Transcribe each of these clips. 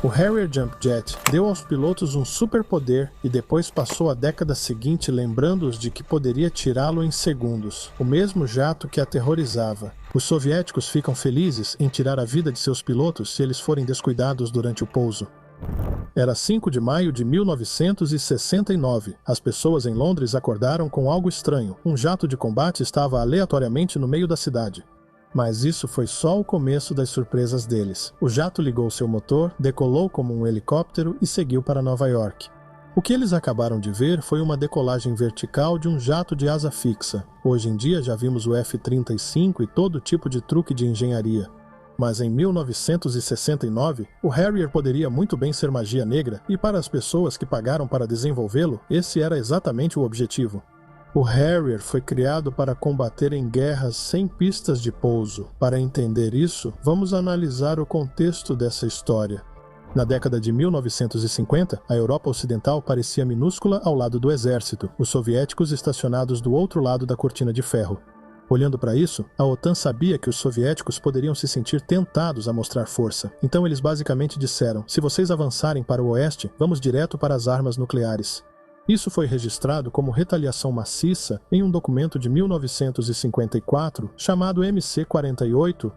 O Harrier Jump Jet deu aos pilotos um superpoder e depois passou a década seguinte lembrando-os de que poderia tirá-lo em segundos, o mesmo jato que aterrorizava. Os soviéticos ficam felizes em tirar a vida de seus pilotos se eles forem descuidados durante o pouso. Era 5 de maio de 1969. As pessoas em Londres acordaram com algo estranho. Um jato de combate estava aleatoriamente no meio da cidade. Mas isso foi só o começo das surpresas deles. O jato ligou seu motor, decolou como um helicóptero e seguiu para Nova York. O que eles acabaram de ver foi uma decolagem vertical de um jato de asa fixa. Hoje em dia já vimos o F-35 e todo tipo de truque de engenharia. Mas em 1969, o Harrier poderia muito bem ser magia negra e para as pessoas que pagaram para desenvolvê-lo, esse era exatamente o objetivo. O Harrier foi criado para combater em guerras sem pistas de pouso. Para entender isso, vamos analisar o contexto dessa história. Na década de 1950, a Europa Ocidental parecia minúscula ao lado do exército, os soviéticos estacionados do outro lado da cortina de ferro. Olhando para isso, a OTAN sabia que os soviéticos poderiam se sentir tentados a mostrar força. Então eles basicamente disseram: se vocês avançarem para o oeste, vamos direto para as armas nucleares. Isso foi registrado como retaliação maciça em um documento de 1954 chamado MC-48.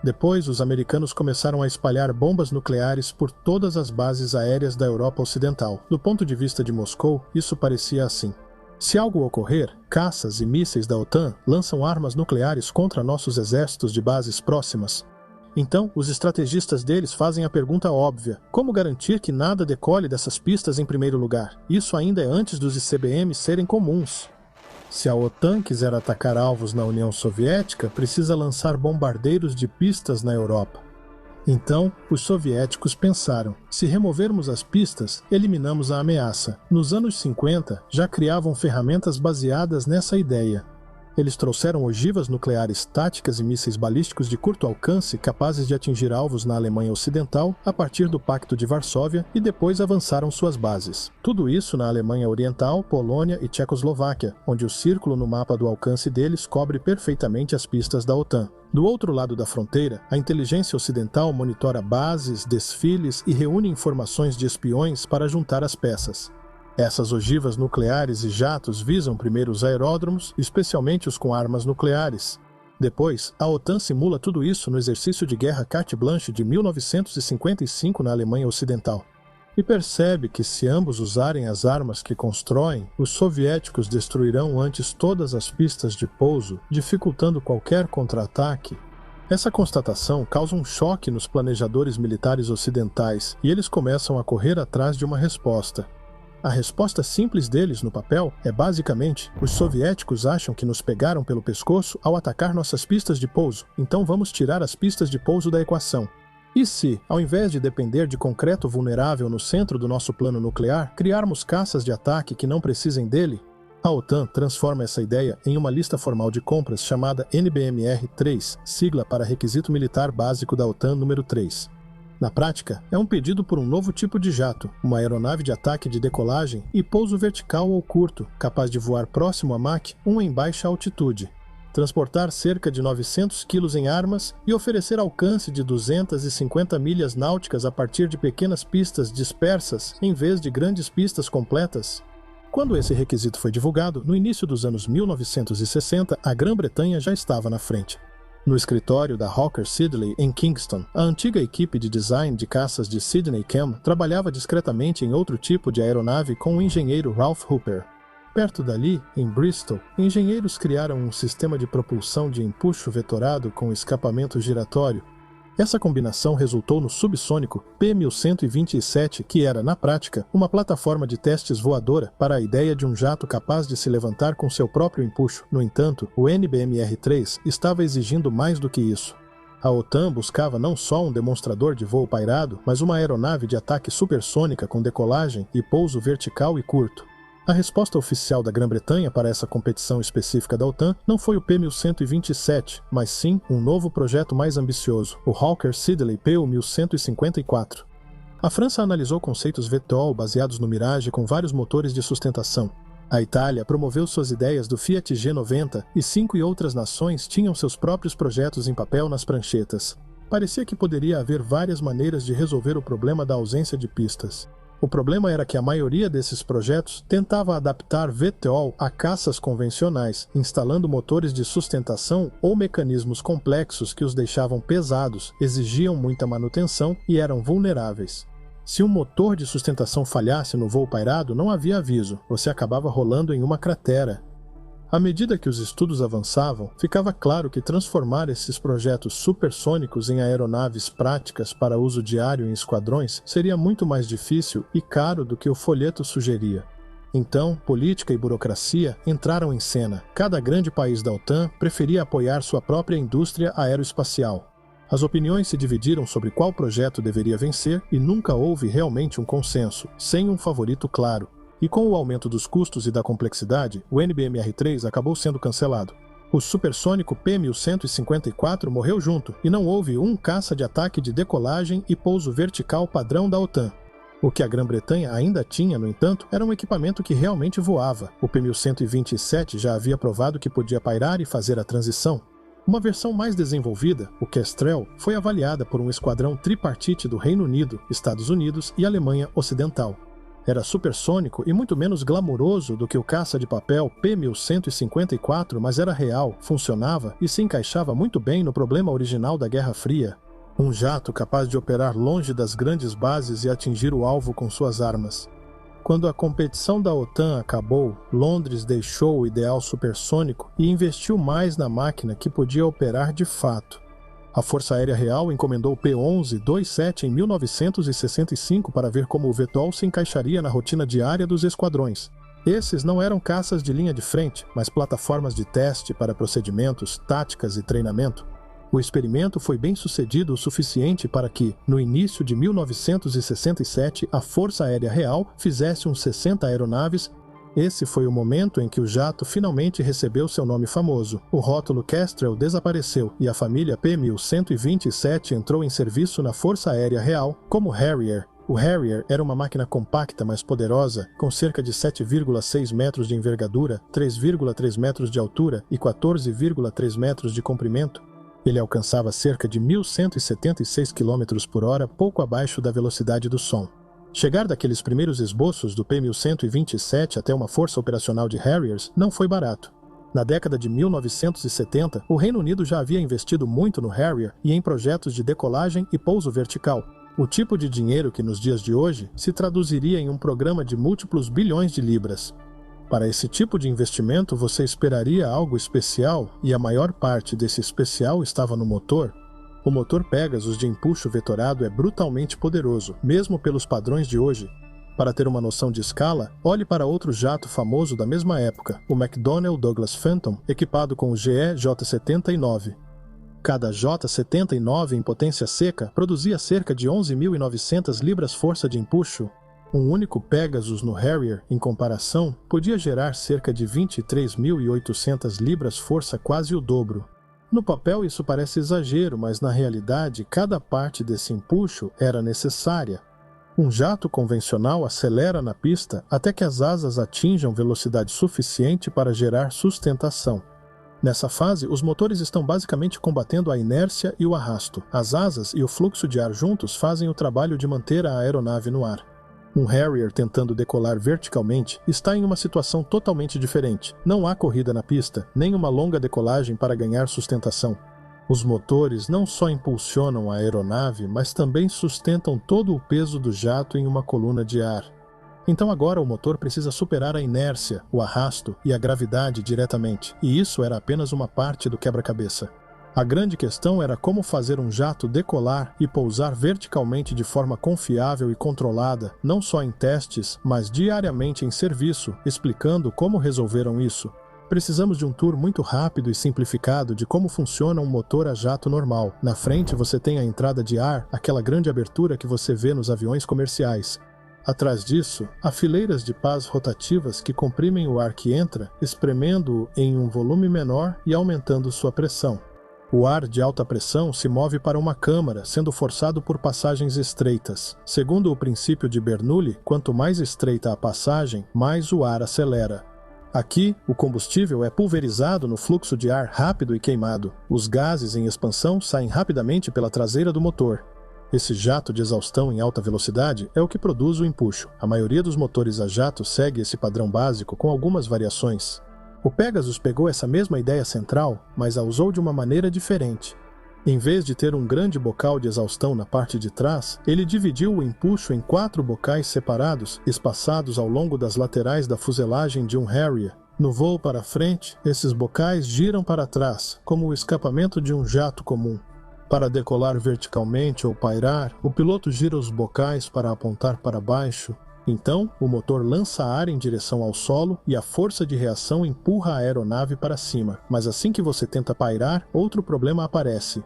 Depois, os americanos começaram a espalhar bombas nucleares por todas as bases aéreas da Europa Ocidental. Do ponto de vista de Moscou, isso parecia assim: se algo ocorrer, caças e mísseis da OTAN lançam armas nucleares contra nossos exércitos de bases próximas. Então, os estrategistas deles fazem a pergunta óbvia: como garantir que nada decole dessas pistas em primeiro lugar? Isso ainda é antes dos ICBMs serem comuns. Se a OTAN quiser atacar alvos na União Soviética, precisa lançar bombardeiros de pistas na Europa. Então, os soviéticos pensaram: se removermos as pistas, eliminamos a ameaça. Nos anos 50, já criavam ferramentas baseadas nessa ideia. Eles trouxeram ogivas nucleares táticas e mísseis balísticos de curto alcance capazes de atingir alvos na Alemanha Ocidental a partir do Pacto de Varsóvia e depois avançaram suas bases. Tudo isso na Alemanha Oriental, Polônia e Tchecoslováquia, onde o círculo no mapa do alcance deles cobre perfeitamente as pistas da OTAN. Do outro lado da fronteira, a inteligência ocidental monitora bases, desfiles e reúne informações de espiões para juntar as peças. Essas ogivas nucleares e jatos visam primeiro os aeródromos, especialmente os com armas nucleares. Depois, a OTAN simula tudo isso no exercício de guerra carte blanche de 1955 na Alemanha Ocidental. E percebe que se ambos usarem as armas que constroem, os soviéticos destruirão antes todas as pistas de pouso, dificultando qualquer contra-ataque. Essa constatação causa um choque nos planejadores militares ocidentais e eles começam a correr atrás de uma resposta. A resposta simples deles no papel é basicamente: os soviéticos acham que nos pegaram pelo pescoço ao atacar nossas pistas de pouso, então vamos tirar as pistas de pouso da equação. E se, ao invés de depender de concreto vulnerável no centro do nosso plano nuclear, criarmos caças de ataque que não precisem dele? A OTAN transforma essa ideia em uma lista formal de compras chamada NBMR-3, sigla para Requisito Militar Básico da OTAN número 3. Na prática, é um pedido por um novo tipo de jato, uma aeronave de ataque de decolagem e pouso vertical ou curto, capaz de voar próximo a Mach 1 em baixa altitude, transportar cerca de 900 kg em armas e oferecer alcance de 250 milhas náuticas a partir de pequenas pistas dispersas em vez de grandes pistas completas. Quando esse requisito foi divulgado, no início dos anos 1960, a Grã-Bretanha já estava na frente. No escritório da Hawker Siddeley, em Kingston, a antiga equipe de design de caças de Sidney Cam trabalhava discretamente em outro tipo de aeronave com o engenheiro Ralph Hooper. Perto dali, em Bristol, engenheiros criaram um sistema de propulsão de empuxo vetorado com escapamento giratório. Essa combinação resultou no subsônico P-1127, que era, na prática, uma plataforma de testes voadora para a ideia de um jato capaz de se levantar com seu próprio empuxo. No entanto, o NBMR-3 estava exigindo mais do que isso. A OTAN buscava não só um demonstrador de voo pairado, mas uma aeronave de ataque supersônica com decolagem e pouso vertical e curto. A resposta oficial da Grã-Bretanha para essa competição específica da OTAN não foi o P-1127, mas sim um novo projeto mais ambicioso, o Hawker Siddeley PU-1154. A França analisou conceitos VTOL baseados no Mirage com vários motores de sustentação. A Itália promoveu suas ideias do Fiat G90 e 5 outras nações tinham seus próprios projetos em papel nas pranchetas. parecia que poderia haver várias maneiras de resolver o problema da ausência de pistas. O problema era que a maioria desses projetos tentava adaptar VTOL a caças convencionais, instalando motores de sustentação ou mecanismos complexos que os deixavam pesados, exigiam muita manutenção e eram vulneráveis. Se um motor de sustentação falhasse no voo pairado, não havia aviso, você acabava rolando em uma cratera. À medida que os estudos avançavam, ficava claro que transformar esses projetos supersônicos em aeronaves práticas para uso diário em esquadrões seria muito mais difícil e caro do que o folheto sugeria. Então, política e burocracia entraram em cena. Cada grande país da OTAN preferia apoiar sua própria indústria aeroespacial. As opiniões se dividiram sobre qual projeto deveria vencer e nunca houve realmente um consenso, sem um favorito claro. E com o aumento dos custos e da complexidade, o NBMR-3 acabou sendo cancelado. O supersônico P-1154 morreu junto, e não houve um caça de ataque de decolagem e pouso vertical padrão da OTAN. O que a Grã-Bretanha ainda tinha, no entanto, era um equipamento que realmente voava. O P-1127 já havia provado que podia pairar e fazer a transição. Uma versão mais desenvolvida, o Kestrel, foi avaliada por um esquadrão tripartite do Reino Unido, Estados Unidos e Alemanha Ocidental. Era supersônico e muito menos glamouroso do que o caça de papel P-1154, mas era real, funcionava e se encaixava muito bem no problema original da Guerra Fria. Um jato capaz de operar longe das grandes bases e atingir o alvo com suas armas. Quando a competição da OTAN acabou, Londres deixou o ideal supersônico e investiu mais na máquina que podia operar de fato. A Força Aérea Real encomendou o P-1127 em 1965 para ver como o VTOL se encaixaria na rotina diária dos esquadrões. Esses não eram caças de linha de frente, mas plataformas de teste para procedimentos, táticas e treinamento. O experimento foi bem sucedido o suficiente para que, no início de 1967, a Força Aérea Real fizesse uns 60 aeronaves. Esse foi o momento em que o jato finalmente recebeu seu nome famoso. O rótulo Kestrel desapareceu e a família P-1127 entrou em serviço na Força Aérea Real como Harrier. O Harrier era uma máquina compacta, mas poderosa, com cerca de 7,6 metros de envergadura, 3,3 metros de altura e 14,3 metros de comprimento. Ele alcançava cerca de 1.176 km/h, pouco abaixo da velocidade do som. Chegar daqueles primeiros esboços do P-1127 até uma força operacional de Harriers não foi barato. Na década de 1970, o Reino Unido já havia investido muito no Harrier e em projetos de decolagem e pouso vertical. O tipo de dinheiro que nos dias de hoje se traduziria em um programa de múltiplos bilhões de libras. Para esse tipo de investimento, você esperaria algo especial, e a maior parte desse especial estava no motor. O motor Pegasus de empuxo vetorado é brutalmente poderoso, mesmo pelos padrões de hoje. Para ter uma noção de escala, olhe para outro jato famoso da mesma época, o McDonnell Douglas Phantom, equipado com o GE J-79. Cada J-79 em potência seca produzia cerca de 11.900 libras-força de empuxo. Um único Pegasus no Harrier, em comparação, podia gerar cerca de 23.800 libras-força, quase o dobro. No papel isso parece exagero, mas na realidade cada parte desse empuxo era necessária. Um jato convencional acelera na pista até que as asas atinjam velocidade suficiente para gerar sustentação. Nessa fase, os motores estão basicamente combatendo a inércia e o arrasto. As asas e o fluxo de ar juntos fazem o trabalho de manter a aeronave no ar. Um Harrier tentando decolar verticalmente está em uma situação totalmente diferente. Não há corrida na pista, nem uma longa decolagem para ganhar sustentação. Os motores não só impulsionam a aeronave, mas também sustentam todo o peso do jato em uma coluna de ar. Então agora o motor precisa superar a inércia, o arrasto e a gravidade diretamente, e isso era apenas uma parte do quebra-cabeça. A grande questão era como fazer um jato decolar e pousar verticalmente de forma confiável e controlada, não só em testes, mas diariamente em serviço, explicando como resolveram isso. Precisamos de um tour muito rápido e simplificado de como funciona um motor a jato normal. Na frente você tem a entrada de ar, aquela grande abertura que você vê nos aviões comerciais. Atrás disso, há fileiras de pás rotativas que comprimem o ar que entra, espremendo-o em um volume menor e aumentando sua pressão. O ar de alta pressão se move para uma câmara, sendo forçado por passagens estreitas. Segundo o princípio de Bernoulli, quanto mais estreita a passagem, mais o ar acelera. Aqui, o combustível é pulverizado no fluxo de ar rápido e queimado. Os gases em expansão saem rapidamente pela traseira do motor. Esse jato de exaustão em alta velocidade é o que produz o empuxo. A maioria dos motores a jato segue esse padrão básico com algumas variações. O Pegasus pegou essa mesma ideia central, mas a usou de uma maneira diferente. Em vez de ter um grande bocal de exaustão na parte de trás, ele dividiu o empuxo em 4 bocais separados, espaçados ao longo das laterais da fuselagem de um Harrier. No voo para frente, esses bocais giram para trás, como o escapamento de um jato comum. Para decolar verticalmente ou pairar, o piloto gira os bocais para apontar para baixo. Então, o motor lança ar em direção ao solo e a força de reação empurra a aeronave para cima. Mas assim que você tenta pairar, outro problema aparece.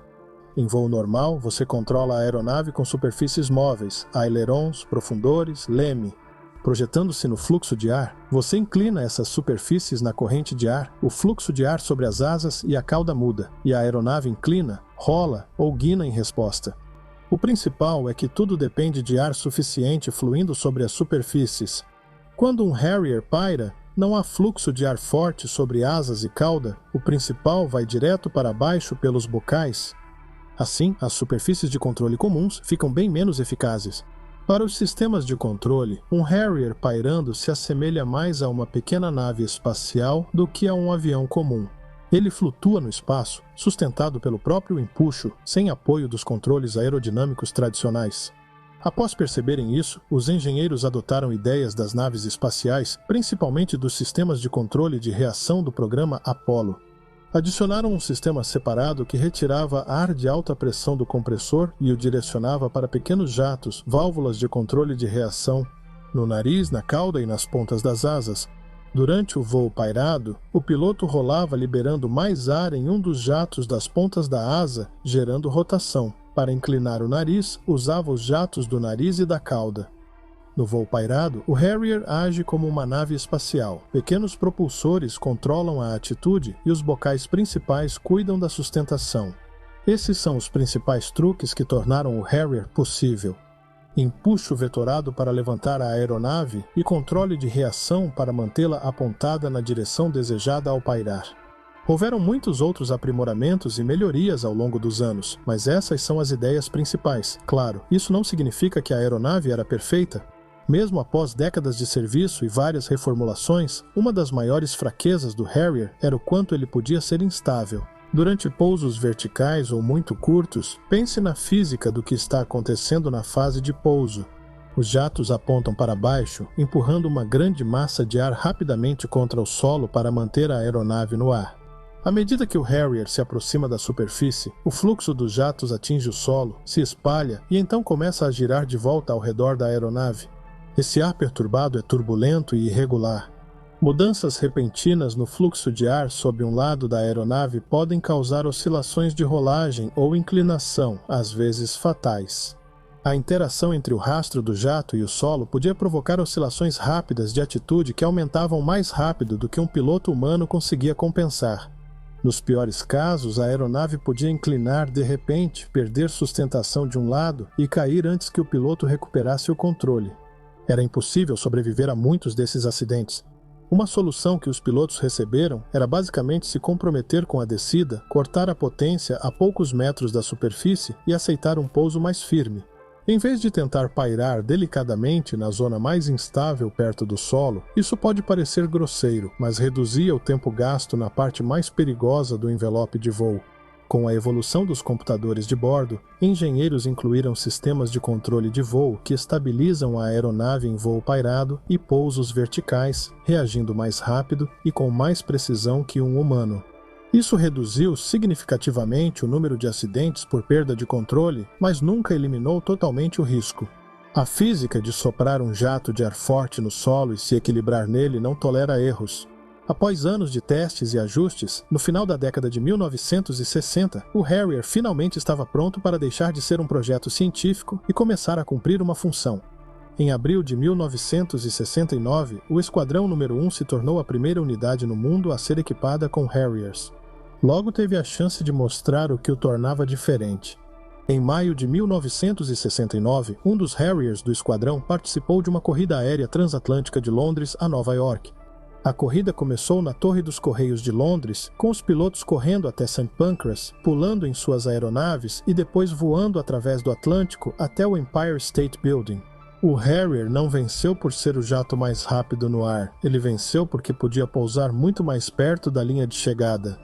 Em voo normal, você controla a aeronave com superfícies móveis, ailerons, profundores, leme. Projetando-se no fluxo de ar, você inclina essas superfícies na corrente de ar, o fluxo de ar sobre as asas e a cauda muda, e a aeronave inclina, rola ou guina em resposta. O principal é que tudo depende de ar suficiente fluindo sobre as superfícies. Quando um Harrier paira, não há fluxo de ar forte sobre asas e cauda, o principal vai direto para baixo pelos bocais. Assim, as superfícies de controle comuns ficam bem menos eficazes. Para os sistemas de controle, um Harrier pairando se assemelha mais a uma pequena nave espacial do que a um avião comum. Ele flutua no espaço, sustentado pelo próprio empuxo, sem apoio dos controles aerodinâmicos tradicionais. Após perceberem isso, os engenheiros adotaram ideias das naves espaciais, principalmente dos sistemas de controle de reação do programa Apollo. Adicionaram um sistema separado que retirava ar de alta pressão do compressor e o direcionava para pequenos jatos, válvulas de controle de reação, no nariz, na cauda e nas pontas das asas. Durante o voo pairado, o piloto rolava liberando mais ar em um dos jatos das pontas da asa, gerando rotação. Para inclinar o nariz, usava os jatos do nariz e da cauda. No voo pairado, o Harrier age como uma nave espacial. Pequenos propulsores controlam a atitude e os bocais principais cuidam da sustentação. Esses são os principais truques que tornaram o Harrier possível. Empuxo vetorado para levantar a aeronave e controle de reação para mantê-la apontada na direção desejada ao pairar. Houveram muitos outros aprimoramentos e melhorias ao longo dos anos, mas essas são as ideias principais. Claro, isso não significa que a aeronave era perfeita. Mesmo após décadas de serviço e várias reformulações, uma das maiores fraquezas do Harrier era o quanto ele podia ser instável. Durante pousos verticais ou muito curtos, pense na física do que está acontecendo na fase de pouso. Os jatos apontam para baixo, empurrando uma grande massa de ar rapidamente contra o solo para manter a aeronave no ar. À medida que o Harrier se aproxima da superfície, o fluxo dos jatos atinge o solo, se espalha e então começa a girar de volta ao redor da aeronave. Esse ar perturbado é turbulento e irregular. Mudanças repentinas no fluxo de ar sob um lado da aeronave podem causar oscilações de rolagem ou inclinação, às vezes fatais. A interação entre o rastro do jato e o solo podia provocar oscilações rápidas de atitude que aumentavam mais rápido do que um piloto humano conseguia compensar. Nos piores casos, a aeronave podia inclinar de repente, perder sustentação de um lado e cair antes que o piloto recuperasse o controle. Era impossível sobreviver a muitos desses acidentes. Uma solução que os pilotos receberam era basicamente se comprometer com a descida, cortar a potência a poucos metros da superfície e aceitar um pouso mais firme. Em vez de tentar pairar delicadamente na zona mais instável perto do solo, isso pode parecer grosseiro, mas reduzia o tempo gasto na parte mais perigosa do envelope de voo. Com a evolução dos computadores de bordo, engenheiros incluíram sistemas de controle de voo que estabilizam a aeronave em voo pairado e pousos verticais, reagindo mais rápido e com mais precisão que um humano. Isso reduziu significativamente o número de acidentes por perda de controle, mas nunca eliminou totalmente o risco. A física de soprar um jato de ar forte no solo e se equilibrar nele não tolera erros. Após anos de testes e ajustes, no final da década de 1960, o Harrier finalmente estava pronto para deixar de ser um projeto científico e começar a cumprir uma função. Em abril de 1969, o Esquadrão número 1 se tornou a primeira unidade no mundo a ser equipada com Harriers. Logo teve a chance de mostrar o que o tornava diferente. Em maio de 1969, um dos Harriers do esquadrão participou de uma corrida aérea transatlântica de Londres a Nova York. A corrida começou na Torre dos Correios de Londres, com os pilotos correndo até St. Pancras, pulando em suas aeronaves e depois voando através do Atlântico até o Empire State Building. O Harrier não venceu por ser o jato mais rápido no ar, ele venceu porque podia pousar muito mais perto da linha de chegada.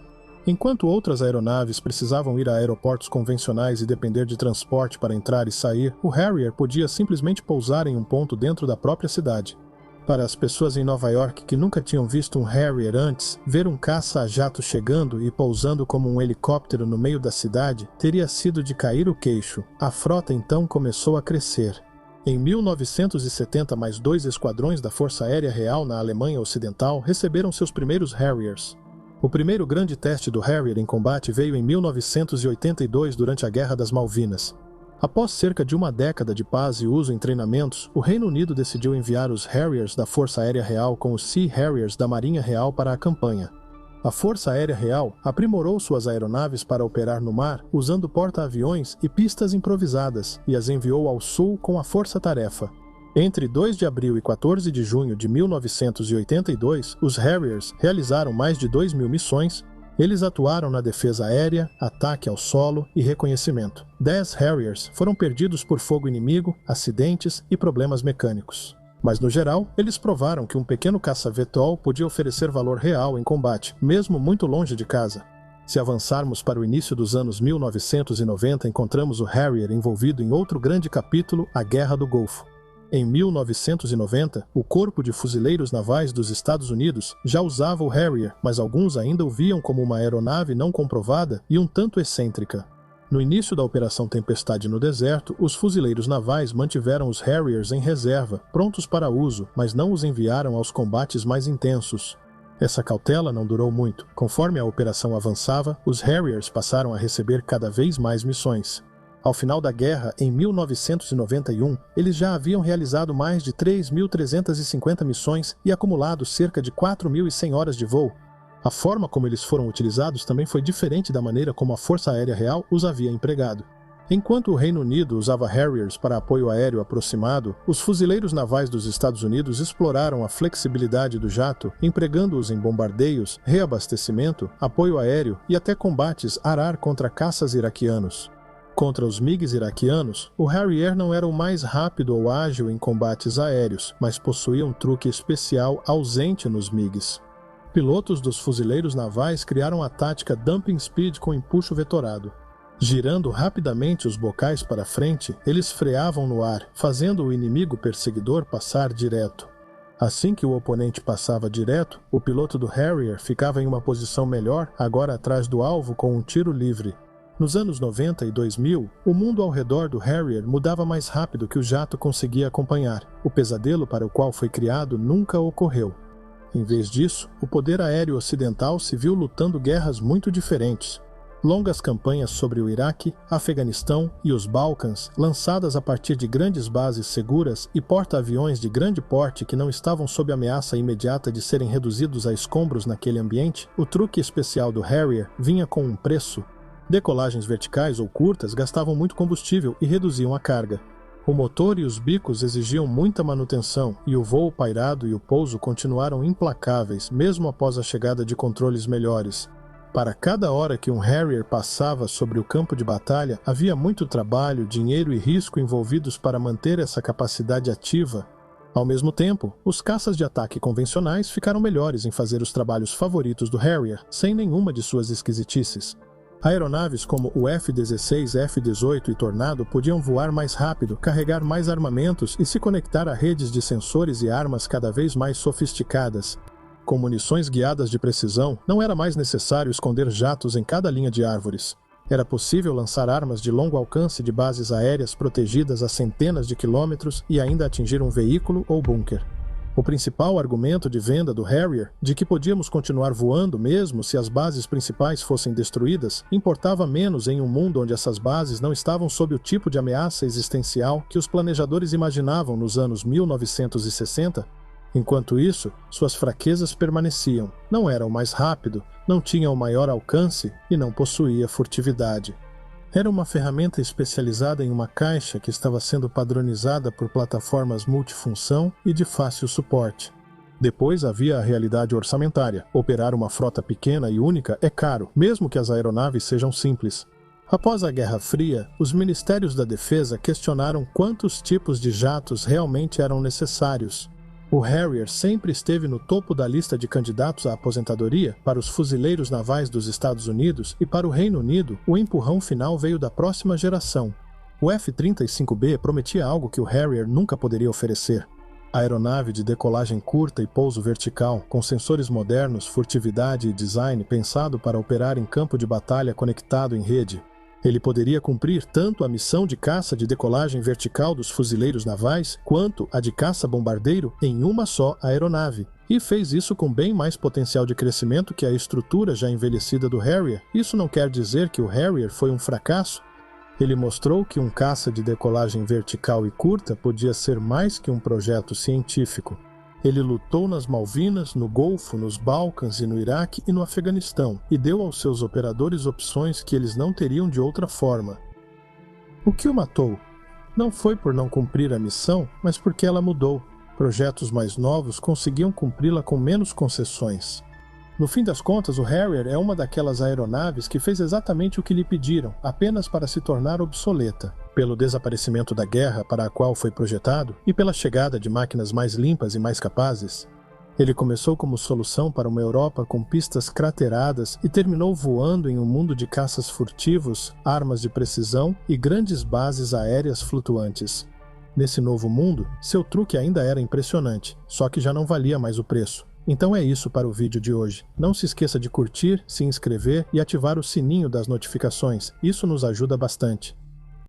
Enquanto outras aeronaves precisavam ir a aeroportos convencionais e depender de transporte para entrar e sair, o Harrier podia simplesmente pousar em um ponto dentro da própria cidade. Para as pessoas em Nova York que nunca tinham visto um Harrier antes, ver um caça a jato chegando e pousando como um helicóptero no meio da cidade teria sido de cair o queixo. A frota então começou a crescer. Em 1970, mais 2 esquadrões da Força Aérea Real na Alemanha Ocidental receberam seus primeiros Harriers. O primeiro grande teste do Harrier em combate veio em 1982 durante a Guerra das Malvinas. Após cerca de uma década de paz e uso em treinamentos, o Reino Unido decidiu enviar os Harriers da Força Aérea Real com os Sea Harriers da Marinha Real para a campanha. A Força Aérea Real aprimorou suas aeronaves para operar no mar usando porta-aviões e pistas improvisadas e as enviou ao sul com a Força Tarefa. Entre 2 de abril e 14 de junho de 1982, os Harriers realizaram mais de 2.000 missões. Eles atuaram na defesa aérea, ataque ao solo e reconhecimento. 10 Harriers foram perdidos por fogo inimigo, acidentes e problemas mecânicos. Mas no geral, eles provaram que um pequeno caça-VTOL podia oferecer valor real em combate, mesmo muito longe de casa. Se avançarmos para o início dos anos 1990, encontramos o Harrier envolvido em outro grande capítulo, a Guerra do Golfo. Em 1990, o Corpo de Fuzileiros Navais dos Estados Unidos já usava o Harrier, mas alguns ainda o viam como uma aeronave não comprovada e um tanto excêntrica. No início da Operação Tempestade no deserto, os fuzileiros navais mantiveram os Harriers em reserva, prontos para uso, mas não os enviaram aos combates mais intensos. Essa cautela não durou muito. Conforme a operação avançava, os Harriers passaram a receber cada vez mais missões. Ao final da guerra, em 1991, eles já haviam realizado mais de 3.350 missões e acumulado cerca de 4.100 horas de voo. A forma como eles foram utilizados também foi diferente da maneira como a Força Aérea Real os havia empregado. Enquanto o Reino Unido usava Harriers para apoio aéreo aproximado, os fuzileiros navais dos Estados Unidos exploraram a flexibilidade do jato, empregando-os em bombardeios, reabastecimento, apoio aéreo e até combates ar-ar contra caças iraquianos. Contra os MiGs iraquianos, o Harrier não era o mais rápido ou ágil em combates aéreos, mas possuía um truque especial ausente nos MiGs. Pilotos dos fuzileiros navais criaram a tática Dumping Speed com empuxo vetorado. Girando rapidamente os bocais para frente, eles freavam no ar, fazendo o inimigo perseguidor passar direto. Assim que o oponente passava direto, o piloto do Harrier ficava em uma posição melhor, agora atrás do alvo com um tiro livre. Nos anos 90 e 2000, o mundo ao redor do Harrier mudava mais rápido que o jato conseguia acompanhar. O pesadelo para o qual foi criado nunca ocorreu. Em vez disso, o poder aéreo ocidental se viu lutando guerras muito diferentes. Longas campanhas sobre o Iraque, Afeganistão e os Balcãs, lançadas a partir de grandes bases seguras e porta-aviões de grande porte que não estavam sob ameaça imediata de serem reduzidos a escombros naquele ambiente, o truque especial do Harrier vinha com um preço. Decolagens verticais ou curtas gastavam muito combustível e reduziam a carga. O motor e os bicos exigiam muita manutenção, e o voo pairado e o pouso continuaram implacáveis, mesmo após a chegada de controles melhores. Para cada hora que um Harrier passava sobre o campo de batalha, havia muito trabalho, dinheiro e risco envolvidos para manter essa capacidade ativa. Ao mesmo tempo, os caças de ataque convencionais ficaram melhores em fazer os trabalhos favoritos do Harrier, sem nenhuma de suas esquisitices. Aeronaves como o F-16, F-18 e Tornado podiam voar mais rápido, carregar mais armamentos e se conectar a redes de sensores e armas cada vez mais sofisticadas. Com munições guiadas de precisão, não era mais necessário esconder jatos em cada linha de árvores. Era possível lançar armas de longo alcance de bases aéreas protegidas a centenas de quilômetros e ainda atingir um veículo ou bunker. O principal argumento de venda do Harrier, de que podíamos continuar voando mesmo se as bases principais fossem destruídas, importava menos em um mundo onde essas bases não estavam sob o tipo de ameaça existencial que os planejadores imaginavam nos anos 1960. Enquanto isso, suas fraquezas permaneciam. Não era o mais rápido, não tinha o maior alcance e não possuía furtividade. Era uma ferramenta especializada em uma caixa que estava sendo padronizada por plataformas multifunção e de fácil suporte. Depois havia a realidade orçamentária. Operar uma frota pequena e única é caro, mesmo que as aeronaves sejam simples. Após a Guerra Fria, os ministérios da defesa questionaram quantos tipos de jatos realmente eram necessários. O Harrier sempre esteve no topo da lista de candidatos à aposentadoria. Para os fuzileiros navais dos Estados Unidos e para o Reino Unido, o empurrão final veio da próxima geração. O F-35B prometia algo que o Harrier nunca poderia oferecer. A aeronave de decolagem curta e pouso vertical, com sensores modernos, furtividade e design pensado para operar em campo de batalha conectado em rede. Ele poderia cumprir tanto a missão de caça de decolagem vertical dos fuzileiros navais, quanto a de caça-bombardeiro em uma só aeronave. E fez isso com bem mais potencial de crescimento que a estrutura já envelhecida do Harrier. Isso não quer dizer que o Harrier foi um fracasso. Ele mostrou que um caça de decolagem vertical e curta podia ser mais que um projeto científico. Ele lutou nas Malvinas, no Golfo, nos Balcãs e no Iraque e no Afeganistão, e deu aos seus operadores opções que eles não teriam de outra forma. O que o matou? Não foi por não cumprir a missão, mas porque ela mudou. Projetos mais novos conseguiam cumpri-la com menos concessões. No fim das contas, o Harrier é uma daquelas aeronaves que fez exatamente o que lhe pediram, apenas para se tornar obsoleta. Pelo desaparecimento da guerra para a qual foi projetado e pela chegada de máquinas mais limpas e mais capazes. Ele começou como solução para uma Europa com pistas crateradas e terminou voando em um mundo de caças furtivos, armas de precisão e grandes bases aéreas flutuantes. Nesse novo mundo, seu truque ainda era impressionante, só que já não valia mais o preço. Então é isso para o vídeo de hoje. Não se esqueça de curtir, se inscrever e ativar o sininho das notificações. Isso nos ajuda bastante.